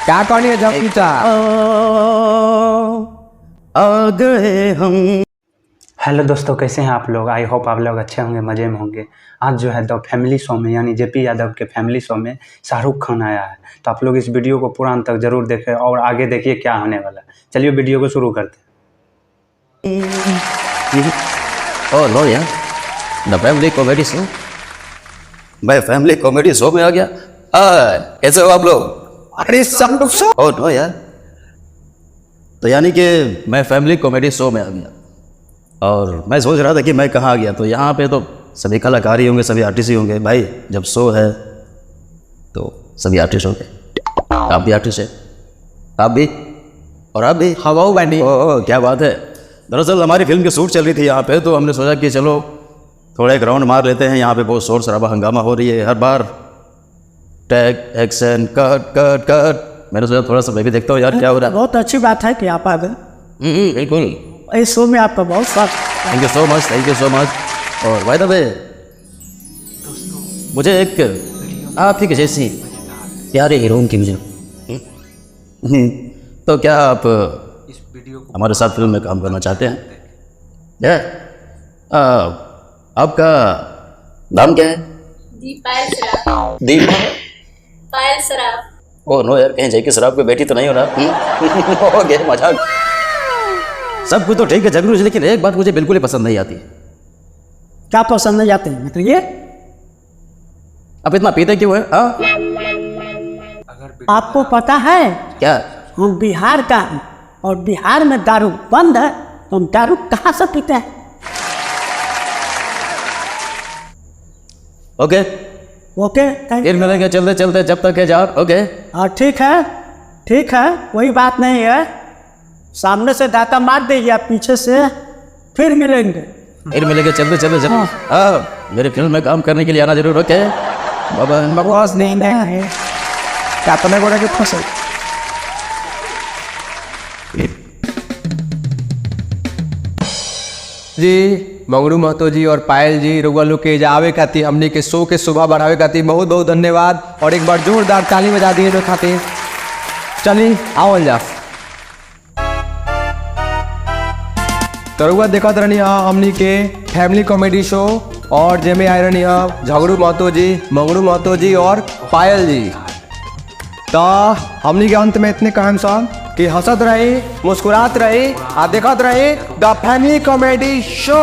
क्या कहानी है जब पीता आ गए हम। हेलो दोस्तों, कैसे हैं आप लोग? आई होप आप लोग अच्छे होंगे, मज़े में होंगे। आज जो है द फैमिली शो में यानी जेपी यादव के फैमिली शो में शाहरुख खान आया है, तो आप लोग इस वीडियो को पूरा अंत तक ज़रूर देखें और आगे देखिए क्या होने वाला है। चलिए वीडियो को शुरू करते हैं। ओह नो यार, द फैमिली कॉमेडी शो। मैं फैमिली कॉमेडी शो में आ गया। कैसे हो आप लोग? अरे सब लोग सो ओह नो यार, तो यानी कि मैं फैमिली कॉमेडी शो में आ गया और मैं सोच रहा था कि मैं कहाँ आ गया। तो यहाँ पे तो सभी कलाकार ही होंगे, सभी आर्टिस्ट ही होंगे। भाई जब शो है तो सभी आर्टिस्ट होंगे। आप भी आर्टिस्ट है, आप भी, और आप भी। हवाओ बनी। ओह क्या बात है। दरअसल हमारी फिल्म की शूट चल रही थी यहाँ पे, तो हमने सोचा कि चलो थोड़ा एक राउंड मार लेते हैं। यहाँ पे बहुत शोर शराबा हंगामा हो रही है, हर बार take action cut cut cut. मैंने सोचा थोड़ा सा मैं भी देखता हूँ यार क्या हो रहा है। बहुत अच्छी बात है कि आप आ गए। बिल्कुल, इस शो में आपका बहुत स्वागत। Thank you so much, thank you so much. और बाय द वे, मुझे एक आप ही जैसी प्यारे हीरोइन की मुझे तो क्या आप हमारे साथ फिल्म में काम करना चाहते हैं? आपका नाम क्या है? पायल सराफ। दीप। पायल सराफ। ओ नो यार, कहीं जय की शराब की बेटी तो नहीं हो रहा? ओके, मजाक। सब कुछ तो ठीक है जरूर, लेकिन एक बात मुझे बिल्कुल ही पसंद नहीं आती। क्या पसंद नहीं आते हैं मतलब ये? अब इतना पीते क्यों है? आपको पता है क्या? हम बिहार का हैं और बिहार में दारू बंद है, तो हम दारू कहाँ से पीते हैं? ओके, ओके फिर मिलेंगे चलते चलते जब तक है जाओ। ओके हाँ ठीक है, कोई बात नहीं है। सामने से दाता मार देगी, आप पीछे से फिर मिलेंगे। फिर मिलेंगे चलते चलते जब मेरी फिल्म में काम करने के लिए आना जरूर। ओके बाबा। बकवास नहीं है क्या तुम्हें बोला कि फंसे जी। मंगरू महतो जी और पायल जी रुआ लोग के आवे खातिर, हमने के शो के शोभा बढ़ावे खातिर बहुत बहुत धन्यवाद। और एक बार जोरदार ताली बजा दिए लोग खातिर। चलिए आओ जा। तो रुआ देखत रहनी हमनी के फैमिली कॉमेडी शो, और जेमे आए रहनी झगड़ू महतो जी, मंगरू महतो जी और पायल जी। तो हमनी के अंत में इतने कहम सन कि हंसत रही, मुस्कुरात रही, आ देखत रही द फैमिली कॉमेडी शो।